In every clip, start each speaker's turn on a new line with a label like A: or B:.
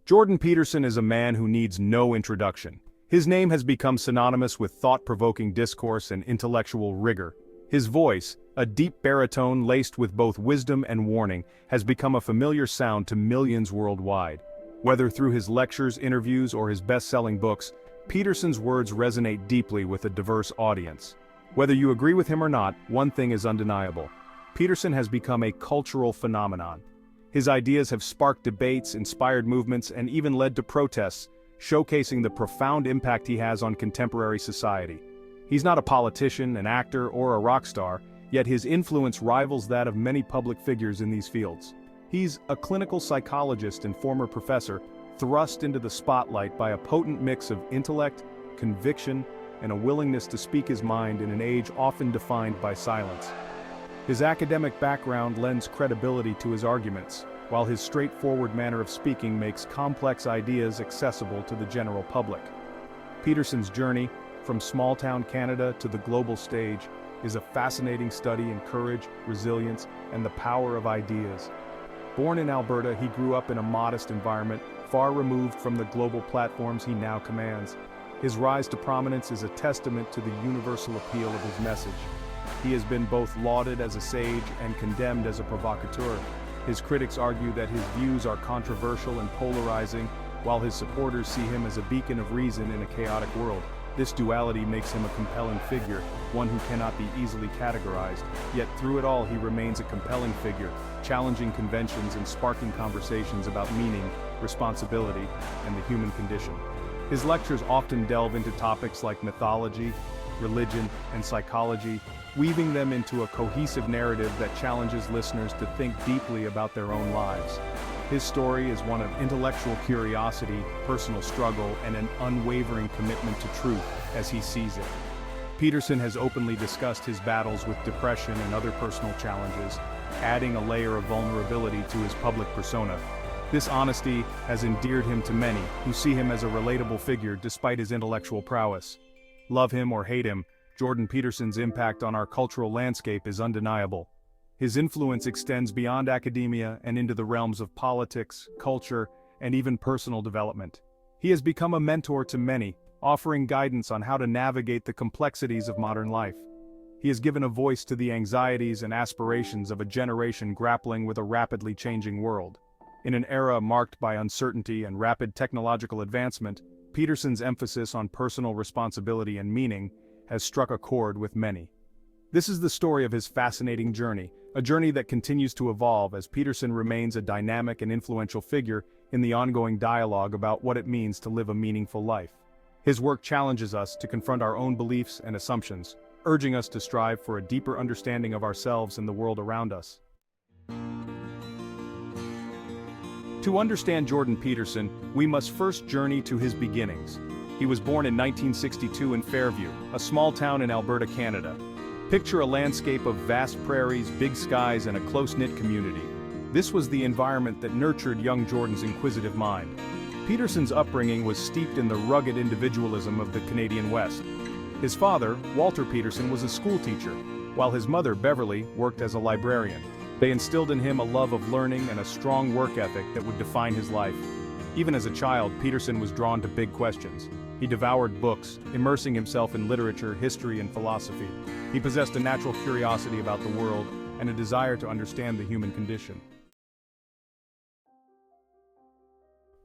A: Jordan Peterson is a man who needs no introduction. His name has become synonymous with thought-provoking discourse and intellectual rigor. His voice, a deep baritone laced with both wisdom and warning, has become a familiar sound to millions worldwide. Whether through his lectures, interviews, or his best-selling books, Peterson's words resonate deeply with a diverse audience. Whether you agree with him or not, one thing is undeniable. Peterson has become a cultural phenomenon. His ideas have sparked debates, inspired movements, and even led to protests, showcasing the profound impact he has on contemporary society. He's not a politician, an actor, or a rock star, yet his influence rivals that of many public figures in these fields. He's a clinical psychologist and former professor, thrust into the spotlight by a potent mix of intellect, conviction, and a willingness to speak his mind in an age often defined by silence. His academic background lends credibility to his arguments, while his straightforward manner of speaking makes complex ideas accessible to the general public. Peterson's journey, from small-town Canada to the global stage, is a fascinating study in courage, resilience, and the power of ideas. Born in Alberta, he grew up in a modest environment, far removed from the global platforms he now commands. His rise to prominence is a testament to the universal appeal of his message. He has been both lauded as a sage and condemned as a provocateur. His critics argue that his views are controversial and polarizing, while his supporters see him as a beacon of reason in a chaotic world. This duality makes him a compelling figure, one who cannot be easily categorized, yet through it all he remains a compelling figure, challenging conventions and sparking conversations about meaning, responsibility, and the human condition. His lectures often delve into topics like mythology, religion, and psychology, weaving them into a cohesive narrative that challenges listeners to think deeply about their own lives. His story is one of intellectual curiosity, personal struggle, and an unwavering commitment to truth as he sees it. Peterson has openly discussed his battles with depression and other personal challenges, adding a layer of vulnerability to his public persona. This honesty has endeared him to many, who see him as a relatable figure despite his intellectual prowess. Love him or hate him, Jordan Peterson's impact on our cultural landscape is undeniable. His influence extends beyond academia and into the realms of politics, culture, and even personal development. He has become a mentor to many, offering guidance on how to navigate the complexities of modern life. He has given a voice to the anxieties and aspirations of a generation grappling with a rapidly changing world. In an era marked by uncertainty and rapid technological advancement, Peterson's emphasis on personal responsibility and meaning has struck a chord with many. This is the story of his fascinating journey, a journey that continues to evolve as Peterson remains a dynamic and influential figure in the ongoing dialogue about what it means to live a meaningful life. His work challenges us to confront our own beliefs and assumptions, urging us to strive for a deeper understanding of ourselves and the world around us. To understand Jordan Peterson, we must first journey to his beginnings. He was born in 1962 in Fairview, a small town in Alberta, Canada. Picture a landscape of vast prairies, big skies, and a close-knit community. This was the environment that nurtured young Jordan's inquisitive mind. Peterson's upbringing was steeped in the rugged individualism of the Canadian West. His father, Walter Peterson, was a schoolteacher, while his mother, Beverly, worked as a librarian. They instilled in him a love of learning and a strong work ethic that would define his life. Even as a child, Peterson was drawn to big questions. He devoured books, immersing himself in literature, history, and philosophy. He possessed a natural curiosity about the world and a desire to understand the human condition.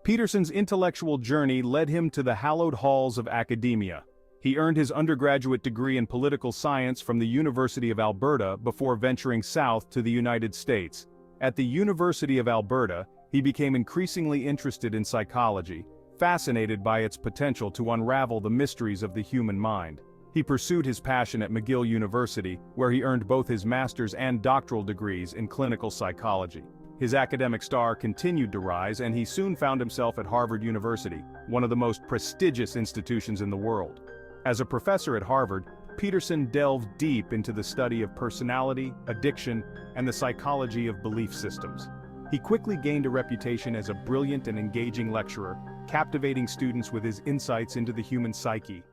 A: Peterson's intellectual journey led him to the hallowed halls of academia. He earned his undergraduate degree in political science from the University of Alberta before venturing south to the United States. At the University of Alberta, he became increasingly interested in psychology, fascinated by its potential to unravel the mysteries of the human mind. He pursued his passion at McGill University, where he earned both his master's and doctoral degrees in clinical psychology. His academic star continued to rise, and he soon found himself at Harvard University, one of the most prestigious institutions in the world. As a professor at Harvard, Peterson delved deep into the study of personality, addiction, and the psychology of belief systems. He quickly gained a reputation as a brilliant and engaging lecturer, captivating students with his insights into the human psyche. –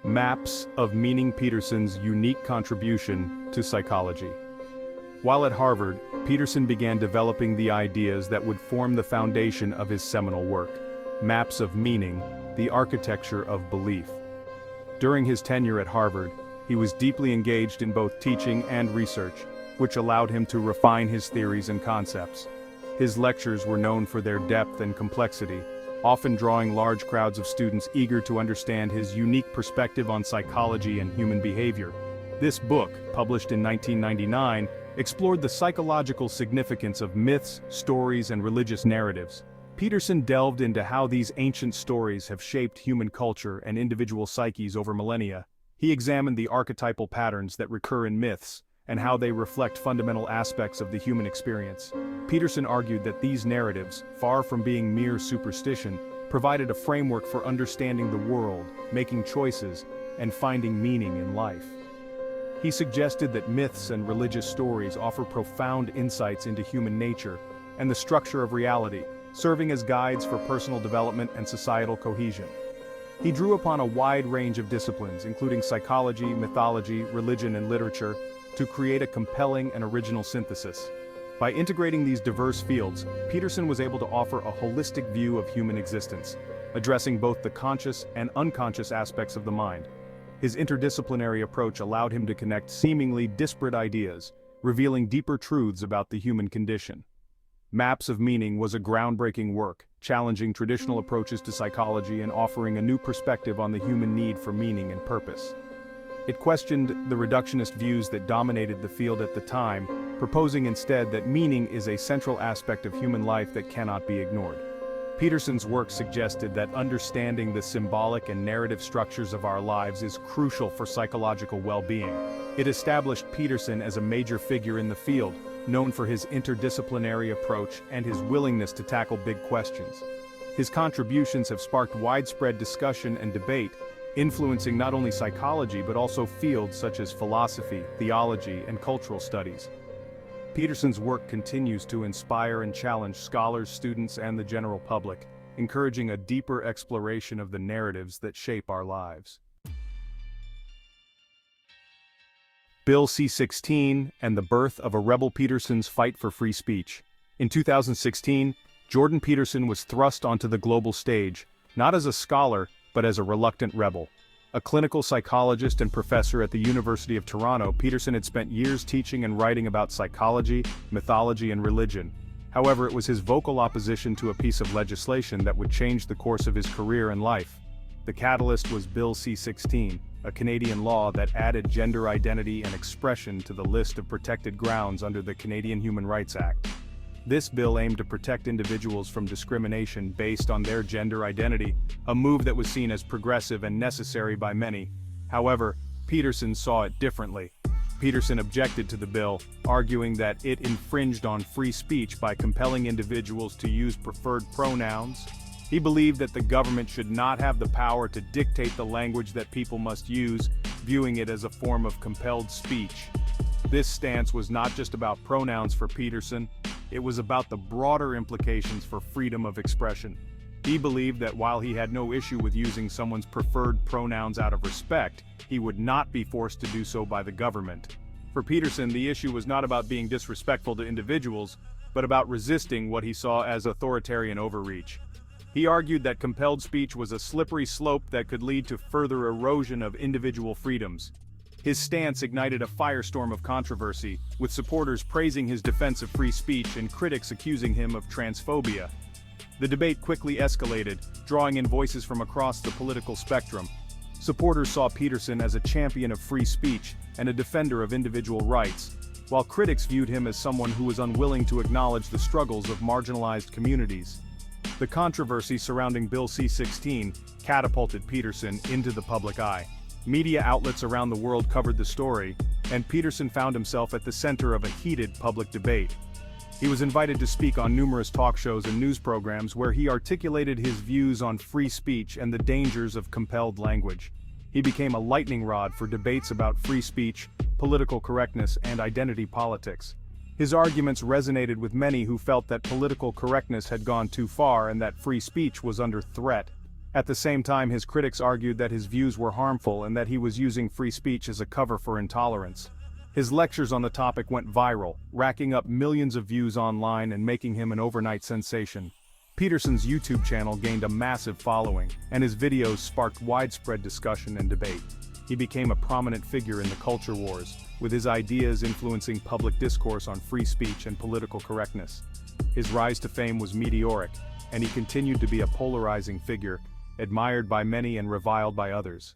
A: Maps of Meaning: Peterson's unique contribution to psychology. While at Harvard, Peterson began developing the ideas that would form the foundation of his seminal work, Maps of Meaning, the Architecture of Belief. During his tenure at Harvard, he was deeply engaged in both teaching and research, which allowed him to refine his theories and concepts. His lectures were known for their depth and complexity, often drawing large crowds of students eager to understand his unique perspective on psychology and human behavior. This book, published in 1999, explored the psychological significance of myths, stories, and religious narratives. Peterson delved into how these ancient stories have shaped human culture and individual psyches over millennia. He examined the archetypal patterns that recur in myths, and how they reflect fundamental aspects of the human experience. Peterson argued that these narratives, far from being mere superstition, provided a framework for understanding the world, making choices, and finding meaning in life. He suggested that myths and religious stories offer profound insights into human nature and the structure of reality, serving as guides for personal development and societal cohesion. He drew upon a wide range of disciplines, including psychology, mythology, religion, and literature, to create a compelling and original synthesis. By integrating these diverse fields, Peterson was able to offer a holistic view of human existence, addressing both the conscious and unconscious aspects of the mind. His interdisciplinary approach allowed him to connect seemingly disparate ideas, revealing deeper truths about the human condition. Maps of Meaning was a groundbreaking work, challenging traditional approaches to psychology and offering a new perspective on the human need for meaning and purpose. It questioned the reductionist views that dominated the field at the time, proposing instead that meaning is a central aspect of human life that cannot be ignored. Peterson's work suggested that understanding the symbolic and narrative structures of our lives is crucial for psychological well-being. It established Peterson as a major figure in the field, known for his interdisciplinary approach and his willingness to tackle big questions. His contributions have sparked widespread discussion and debate, influencing not only psychology but also fields such as philosophy, theology, and cultural studies. Peterson's work continues to inspire and challenge scholars, students, and the general public, encouraging a deeper exploration of the narratives that shape our lives. Bill C-16 and the birth of a rebel. Peterson's fight for free speech. In 2016, Jordan Peterson was thrust onto the global stage, not as a scholar, but as a reluctant rebel. A clinical psychologist and professor at the University of Toronto, Peterson had spent years teaching and writing about psychology, mythology, and religion. However, it was his vocal opposition to a piece of legislation that would change the course of his career and life. The catalyst was Bill C-16, a Canadian law that added gender identity and expression to the list of protected grounds under the Canadian Human Rights Act. This bill aimed to protect individuals from discrimination based on their gender identity, a move that was seen as progressive and necessary by many. However, Peterson saw it differently. Peterson objected to the bill, arguing that it infringed on free speech by compelling individuals to use preferred pronouns. He believed that the government should not have the power to dictate the language that people must use, viewing it as a form of compelled speech. This stance was not just about pronouns for Peterson, it was about the broader implications for freedom of expression. He believed that while he had no issue with using someone's preferred pronouns out of respect, he would not be forced to do so by the government. For Peterson, the issue was not about being disrespectful to individuals, but about resisting what he saw as authoritarian overreach. He argued that compelled speech was a slippery slope that could lead to further erosion of individual freedoms. His stance ignited a firestorm of controversy, with supporters praising his defense of free speech and critics accusing him of transphobia. The debate quickly escalated, drawing in voices from across the political spectrum. Supporters saw Peterson as a champion of free speech and a defender of individual rights, while critics viewed him as someone who was unwilling to acknowledge the struggles of marginalized communities. The controversy surrounding Bill C-16 catapulted Peterson into the public eye. Media outlets around the world covered the story, and Peterson found himself at the center of a heated public debate. He was invited to speak on numerous talk shows and news programs where he articulated his views on free speech and the dangers of compelled language. He became a lightning rod for debates about free speech, political correctness, and identity politics. His arguments resonated with many who felt that political correctness had gone too far and that free speech was under threat. At the same time, his critics argued that his views were harmful and that he was using free speech as a cover for intolerance. His lectures on the topic went viral, racking up millions of views online and making him an overnight sensation. Peterson's YouTube channel gained a massive following, and his videos sparked widespread discussion and debate. He became a prominent figure in the culture wars, with his ideas influencing public discourse on free speech and political correctness. His rise to fame was meteoric, and he continued to be a polarizing figure, admired by many and reviled by others.